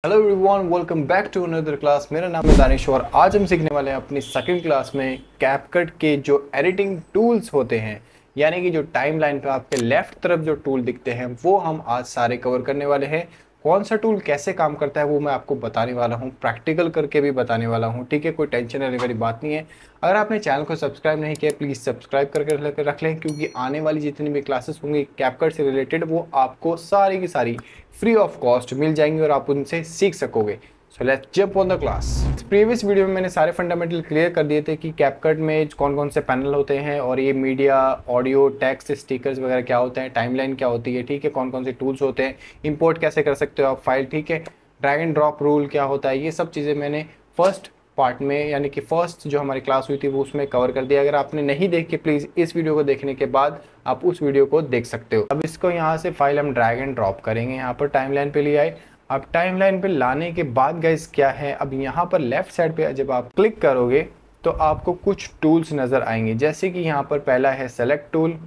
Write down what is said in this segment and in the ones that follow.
Hello everyone, welcome back to another class. मेरा नाम है दानिश और आज हम सीखने वाले हैं अपनी सेकंड क्लास में कैपकट के जो एडिटिंग टूल्स होते हैं, यानी कि जो टाइमलाइन पे आपके लेफ्ट तरफ जो टूल दिखते हैं वो हम आज सारे कवर करने वाले हैं। कौन सा टूल कैसे काम करता है वो मैं आपको बताने वाला हूँ, प्रैक्टिकल करके भी बताने वाला हूँ। ठीक है, कोई टेंशन लेने वाली बात नहीं है। अगर आपने चैनल को सब्सक्राइब नहीं किया प्लीज़ सब्सक्राइब करके रख लें, क्योंकि आने वाली जितनी भी क्लासेस होंगी कैपकट से रिलेटेड वो आपको सारी की सारी फ्री ऑफ कॉस्ट मिल जाएंगी और आप उनसे सीख सकोगे। So let's jump on the class. Previous video में मैंने सारे फंडामेंटल क्लियर कर दिए थे कि कैपकट में कौन कौन से पैनल होते हैं और ये मीडिया, ऑडियो, टेक्स्ट, स्टिकर्स वगैरह क्या होते हैं, टाइमलाइन क्या होती है, ठीक है, कौन कौन से टूल्स होते हैं, इंपोर्ट कैसे कर सकते हो आप फाइल, ठीक है, ड्रैग एंड ड्रॉप रूल क्या होता है, ये सब चीज़ें मैंने फर्स्ट पार्ट में यानी कि फर्स्ट जो हमारी क्लास हुई थी वो उसमें कवर कर दिया। अगर आपने नहीं देखी प्लीज़ इस वीडियो को देखने के बाद आप उस वीडियो को देख सकते हो। अब इसको यहाँ से फाइल हम ड्रैग एंड ड्रॉप करेंगे, यहाँ पर टाइमलाइन पे ले आए। अब टाइमलाइन पे लाने के बाद गाइस क्या है, अब यहाँ पर लेफ्ट साइड पे जब आप क्लिक करोगे तो आपको कुछ टूल्स नज़र आएंगे, जैसे कि यहाँ पर पहला है सेलेक्ट टूल,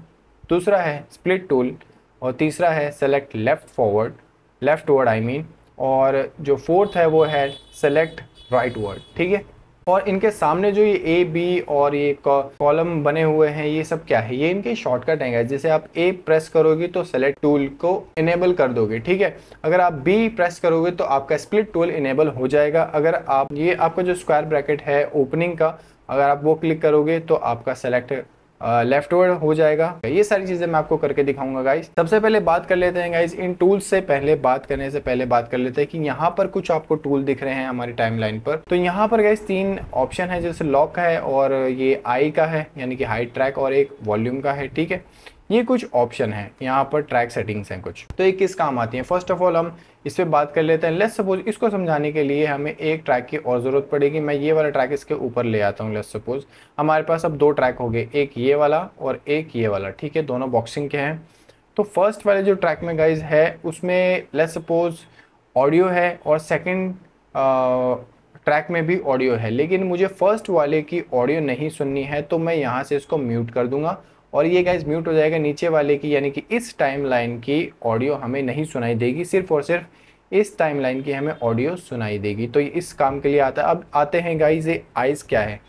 दूसरा है स्प्लिट टूल और तीसरा है select left word I mean, और जो फोर्थ है वो है सेलेक्ट राइट वर्ड, ठीक है। और इनके सामने जो ये ए बी और ये कॉलम बने हुए हैं ये सब क्या है, ये इनके शॉर्टकट हैं। जैसे आप ए प्रेस करोगे तो सेलेक्ट टूल को इनेबल कर दोगे, ठीक है। अगर आप बी प्रेस करोगे तो आपका स्प्लिट टूल इनेबल हो जाएगा। अगर आप ये आपका जो स्क्वायर ब्रैकेट है ओपनिंग का, अगर आप वो क्लिक करोगे तो आपका सेलेक्ट लेफ्ट वर्ड हो जाएगा। ये सारी चीजें मैं आपको करके दिखाऊंगा गाइस। सबसे पहले बात कर लेते हैं गाइस, इन टूल्स से पहले बात करने से पहले बात कर लेते हैं कि यहाँ पर कुछ आपको टूल दिख रहे हैं हमारी टाइमलाइन पर। तो यहाँ पर गाइस तीन ऑप्शन है, जैसे लॉक है और ये आई का है यानी कि हाई ट्रैक और एक वॉल्यूम का है, ठीक है। ये कुछ ऑप्शन है, यहाँ पर ट्रैक सेटिंग्स हैं कुछ, तो ये किस काम आती है। फर्स्ट ऑफ ऑल हम इस पर बात कर लेते हैं। लेट्स सपोज इसको समझाने के लिए हमें एक ट्रैक की और ज़रूरत पड़ेगी। मैं ये वाला ट्रैक इसके ऊपर ले आता हूँ। लेट्स सपोज हमारे पास अब दो ट्रैक हो गए, एक ये वाला और एक ये वाला, ठीक है, दोनों बॉक्सिंग के हैं। तो फर्स्ट वाले जो ट्रैक में गाइज है उसमें लेट्स सपोज ऑडियो है और सेकेंड ट्रैक में भी ऑडियो है, लेकिन मुझे फर्स्ट वाले की ऑडियो नहीं सुननी है, तो मैं यहाँ से इसको म्यूट कर दूंगा और ये गाइज म्यूट हो जाएगा। नीचे वाले की यानी कि इस टाइमलाइन की ऑडियो हमें नहीं सुनाई देगी, सिर्फ और सिर्फ इस टाइमलाइन की हमें ऑडियो सुनाई देगी। तो ये इस काम के लिए आता है। अब आते हैं गाइज ये आइज़ क्या है।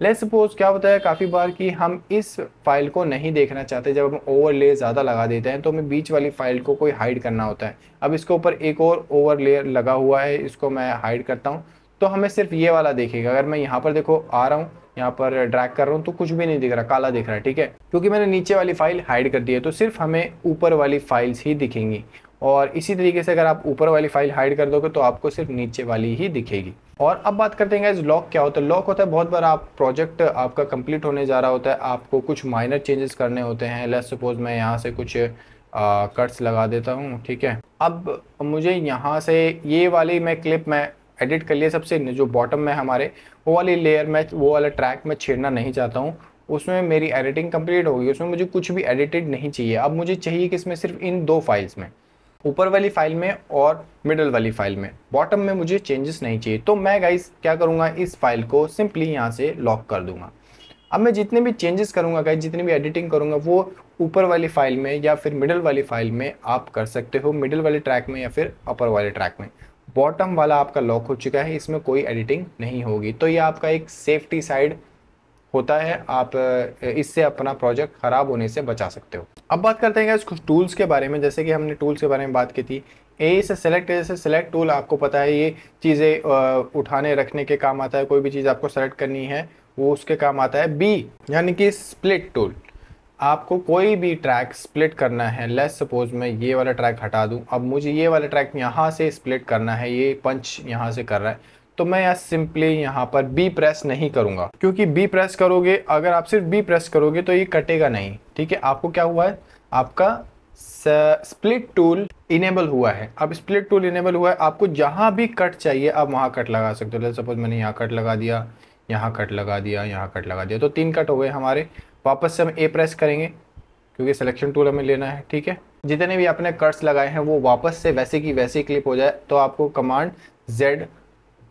लेट्स सपोज क्या होता है काफ़ी बार कि हम इस फाइल को नहीं देखना चाहते, जब हम ओवरले ज़्यादा लगा देते हैं तो हमें बीच वाली फाइल को कोई हाइड करना होता है। अब इसके ऊपर एक और ओवरलेयर लगा हुआ है, इसको मैं हाइड करता हूँ तो हमें सिर्फ ये वाला दिखेगा। अगर मैं यहाँ पर देखो आ रहा हूँ, यहाँ पर ड्रैग कर रहा हूँ तो कुछ भी नहीं दिख रहा, काला दिख रहा है, ठीक है, क्योंकि मैंने नीचे वाली फाइल हाइड कर दी है। तो सिर्फ हमें ऊपर वाली फाइल्स ही दिखेंगी। और इसी तरीके से अगर आप ऊपर वाली फाइल हाइड कर दोगे तो आपको सिर्फ नीचे वाली ही दिखेगी। और अब बात करते हैं लॉक क्या होता है। लॉक होता है बहुत बार आप प्रोजेक्ट आपका कंप्लीट होने जा रहा होता है, आपको कुछ माइनर चेंजेस करने होते हैं। लेट्स सपोज मैं यहाँ से कुछ कट्स लगा देता हूँ, ठीक है। अब मुझे यहाँ से ये वाली मैं क्लिप मैं एडिट कर लिया, सबसे जो बॉटम में हमारे वो वाली लेयर में वो वाला ट्रैक मैं छेड़ना नहीं चाहता हूँ, उसमें मेरी एडिटिंग कंप्लीट होगी, उसमें मुझे कुछ भी एडिटेड नहीं चाहिए। अब मुझे चाहिए कि इसमें सिर्फ इन दो फाइल्स में, ऊपर वाली फाइल में और मिडल वाली फाइल में, बॉटम में मुझे चेंजेस नहीं चाहिए। तो मैं गाइस क्या करूँगा, इस फाइल को सिंपली यहाँ से लॉक कर दूंगा। अब मैं जितने भी चेंजेस करूँगा गाइस, जितनी भी एडिटिंग करूँगा वो ऊपर वाली फाइल में या फिर मिडल वाली फाइल में आप कर सकते हो, मिडल वाले ट्रैक में या फिर अपर वाले ट्रैक में। बॉटम वाला आपका लॉक हो चुका है, इसमें कोई एडिटिंग नहीं होगी। तो ये आपका एक सेफ्टी साइड होता है, आप इससे अपना प्रोजेक्ट खराब होने से बचा सकते हो। अब बात करते हैं कुछ टूल्स के बारे में। जैसे कि हमने टूल्स के बारे में बात की थी, ए से सेलेक्ट, जैसे सेलेक्ट टूल आपको पता है ये चीज़ें उठाने रखने के काम आता है, कोई भी चीज़ आपको सेलेक्ट करनी है वो उसके काम आता है। बी यानी कि स्प्लिट टूल, आपको कोई भी ट्रैक स्प्लिट करना है। लेट्स सपोज मैं ये वाला ट्रैक हटा दूं, अब मुझे ये वाला ट्रैक यहाँ से स्प्लिट करना है, ये पंच यहाँ से कर रहा है, तो मैं यहाँ सिंपली यहाँ पर बी प्रेस नहीं करूँगा, क्योंकि बी प्रेस करोगे, अगर आप सिर्फ बी प्रेस करोगे तो ये कटेगा नहीं, ठीक है। आपको क्या हुआ है, आपका स्प्लिट टूल इनेबल हुआ है। अब स्प्लिट टूल इनेबल हुआ है, आपको जहाँ भी कट चाहिए आप वहाँ कट लगा सकते हो। लेट्स सपोज मैंने यहाँ कट लगा दिया, यहाँ कट लगा दिया, यहाँ कट लगा दिया, तो 3 कट हो गए हमारे। वापस से हम ए प्रेस करेंगे क्योंकि सिलेक्शन टूल हमें लेना है, ठीक है। जितने भी आपने कट्स लगाए हैं वो वापस से वैसे की वैसे क्लिप हो जाए तो आपको कमांड Z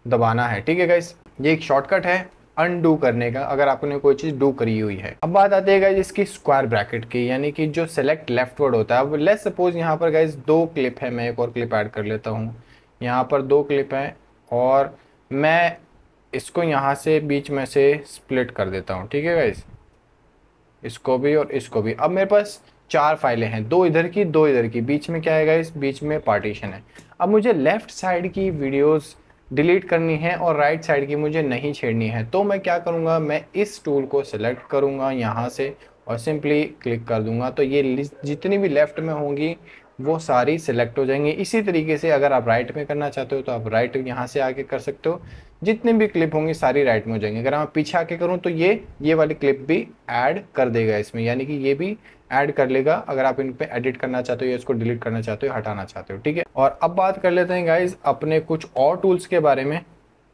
दबाना है, ठीक है गाइस। ये एक शॉर्टकट है अनडू करने का, अगर आपने कोई चीज़ डू करी हुई है। अब बात आती है गाइस इसकी स्क्वायर ब्रैकेट की, यानी कि जो सेलेक्ट लेफ्ट वर्ड होता है। अब लेट्स सपोज यहाँ पर गाइस 2 क्लिप है, मैं एक और क्लिप ऐड कर लेता हूँ। यहाँ पर 2 क्लिप हैं और मैं इसको यहाँ से बीच में से स्प्लिट कर देता हूँ, ठीक है गाइस, इसको भी और इसको भी। अब मेरे पास 4 फाइलें हैं, 2 इधर की 2 इधर की, बीच में क्या है गाइस, बीच में पार्टीशन है। अब मुझे लेफ्ट साइड की वीडियोस डिलीट करनी है और राइट साइड की मुझे नहीं छेड़नी है, तो मैं क्या करूँगा, मैं इस टूल को सिलेक्ट करूँगा यहाँ से और सिंपली क्लिक कर दूंगा, तो ये लिस्ट जितनी भी लेफ्ट में होंगी वो सारी सिलेक्ट हो जाएंगी। इसी तरीके से अगर आप राइट में करना चाहते हो तो आप राइट यहाँ से आके कर सकते हो, जितने भी क्लिप होंगी सारी राइट में हो जाएंगी। अगर मैं पीछे आके करूँ तो ये वाली क्लिप भी ऐड कर देगा इसमें, यानी कि ये भी ऐड कर लेगा अगर आप इन पे एडिट करना चाहते हो या इसको डिलीट करना चाहते हो, हटाना चाहते हो, ठीक है। और अब बात कर लेते हैं गाइज अपने कुछ और टूल्स के बारे में,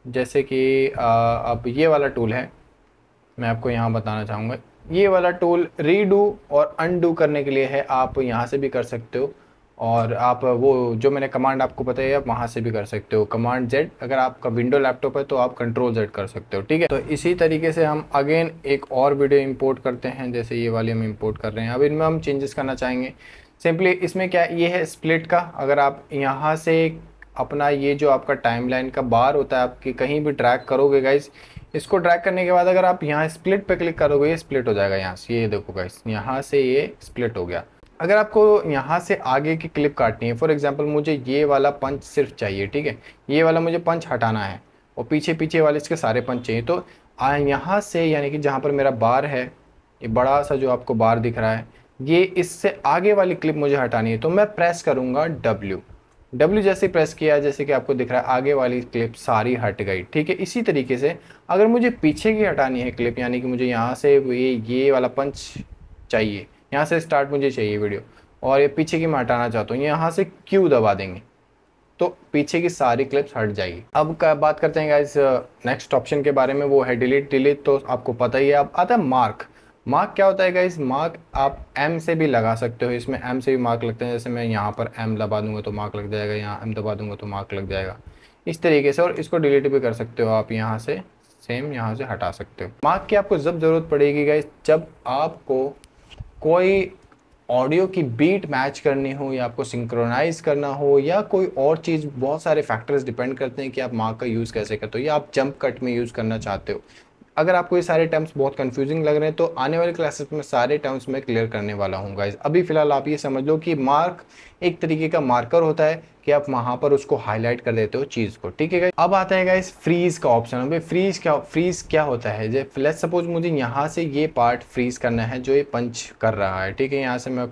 जैसे कि अब ये वाला टूल है, मैं आपको यहाँ बताना चाहूँगा। ये वाला टूल रीडू और अनडू करने के लिए है, आप यहाँ से भी कर सकते हो और आप वो जो मैंने कमांड आपको बताई आप वहाँ से भी कर सकते हो। कमांड Z, अगर आपका विंडो लैपटॉप है तो आप कंट्रोल Z कर सकते हो, ठीक है। तो इसी तरीके से हम अगेन एक और वीडियो इंपोर्ट करते हैं, जैसे ये वाली हम इंपोर्ट कर रहे हैं। अब इनमें हम चेंजेस करना चाहेंगे। सिंपली इसमें क्या ये है स्प्लिट का, अगर आप यहाँ से अपना ये जो आपका टाइमलाइन का बार होता है आपकी कहीं भी ड्रैग करोगे गाइस, इसको ड्रैग करने के बाद अगर आप यहाँ स्प्लिट पे क्लिक करोगे ये स्प्लिट हो जाएगा यहाँ से, ये देखो गाइस यहाँ से ये स्प्लिट हो गया। अगर आपको यहाँ से आगे की क्लिप काटनी है, फॉर एग्जांपल मुझे ये वाला पंच सिर्फ चाहिए, ठीक है, ये वाला मुझे पंच हटाना है और पीछे पीछे वाले इसके सारे पंच चाहिए, तो यहाँ से यानी कि जहाँ पर मेरा बार है, ये बड़ा सा जो आपको बार दिख रहा है, ये इससे आगे वाली क्लिप मुझे हटानी है, तो मैं प्रेस करूँगा W जैसे प्रेस किया, जैसे कि आपको दिख रहा है आगे वाली क्लिप सारी हट गई, ठीक है। इसी तरीके से अगर मुझे पीछे की हटानी है क्लिप, यानी कि मुझे यहाँ से ये वाला पंच चाहिए, यहाँ से स्टार्ट मुझे चाहिए वीडियो और ये पीछे की मैं हटाना चाहता हूँ, यहाँ से Q दबा देंगे तो पीछे की सारी क्लिप्स हट जाएगी। अब बात करते हैं गाइस नेक्स्ट ऑप्शन के बारे में, वो है डिलीट तो आपको पता ही है। अब आता है मार्क क्या होता है गाइस, मार्क आप M से भी लगा सकते हो, इसमें M से भी मार्क लगते हैं, जैसे मैं यहाँ पर M दबा दूंगा तो मार्क लग जाएगा, यहाँ M दबा दूंगा तो मार्क लग जाएगा, इस तरीके से। और इसको डिलीट भी कर सकते हो आप, यहाँ से सेम यहाँ से हटा सकते हो। मार्क की आपको जब ज़रूरत पड़ेगी गाइस, जब आपको कोई ऑडियो की बीट मैच करनी हो या आपको सिंक्रोनाइज करना हो या कोई और चीज़, बहुत सारे फैक्टर्स डिपेंड करते हैं कि आप मार्क का यूज़ कैसे करते हो या आप जंप कट में यूज़ करना चाहते हो। अगर आपको ये सारे टर्म्स बहुत कंफ्यूजिंग लग रहे हैं तो आने वाले क्लासेस में सारे टर्म्स मैं क्लियर करने वाला हूँ गाइज। अभी फिलहाल आप ये समझ लो कि मार्क एक तरीके का मार्कर होता है कि आप वहाँ पर उसको हाईलाइट कर देते हो चीज़ को, ठीक है गाइज। अब आता है गाइज फ्रीज का ऑप्शन। अभी फ्रीज क्या होता है, जैसे लेट्स सपोज मुझे यहाँ से ये पार्ट फ्रीज करना है जो ये पंच कर रहा है, ठीक है। यहाँ से मैं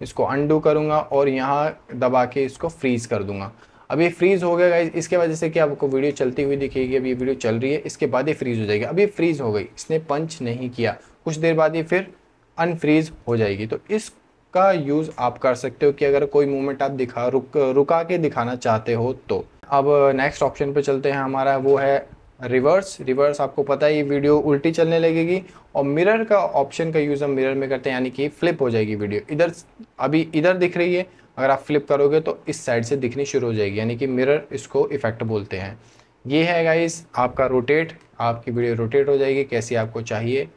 इसको अनडू करूँगा और यहाँ दबा के इसको फ्रीज कर दूंगा। अब ये फ्रीज हो गया गाइस, इसके वजह से कि आपको वीडियो चलती हुई दिखेगी, अब ये वीडियो चल रही है, इसके बाद ये फ्रीज हो जाएगी। अब ये फ्रीज हो गई, इसने पंच नहीं किया, कुछ देर बाद ये फिर अनफ्रीज हो जाएगी। तो इसका यूज़ आप कर सकते हो कि अगर कोई मूवमेंट आप रुका के दिखाना चाहते हो तो। अब नेक्स्ट ऑप्शन पे चलते हैं, हमारा वो है रिवर्स। आपको पता है ये वीडियो उल्टी चलने लगेगी और मिरर का ऑप्शन का यूज़ हम मिरर में करते हैं, यानी कि फ्लिप हो जाएगी वीडियो। इधर दिख रही है, अगर आप फ्लिप करोगे तो इस साइड से दिखनी शुरू हो जाएगी, यानी कि मिरर इसको इफेक्ट बोलते हैं। ये है गाइस आपका रोटेट, आपकी वीडियो रोटेट हो जाएगी कैसी आपको चाहिए,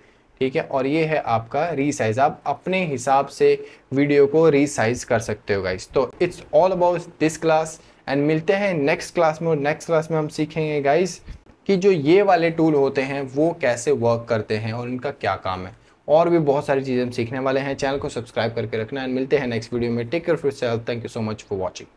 ठीक है। और ये है आपका रीसाइज, आप अपने हिसाब से वीडियो को रीसाइज कर सकते हो गाइस। तो it's all about this class and मिलते हैं नेक्स्ट क्लास में। और नेक्स्ट क्लास में हम सीखेंगे गाइस कि जो ये वाले टूल होते हैं वो कैसे वर्क करते हैं और इनका क्या काम है, और भी बहुत सारी चीज़ें हम सीखने वाले हैं। चैनल को सब्सक्राइब करके रखना एंड मिलते हैं नेक्स्ट वीडियो में। Take care of yourself, thank you so much for watching.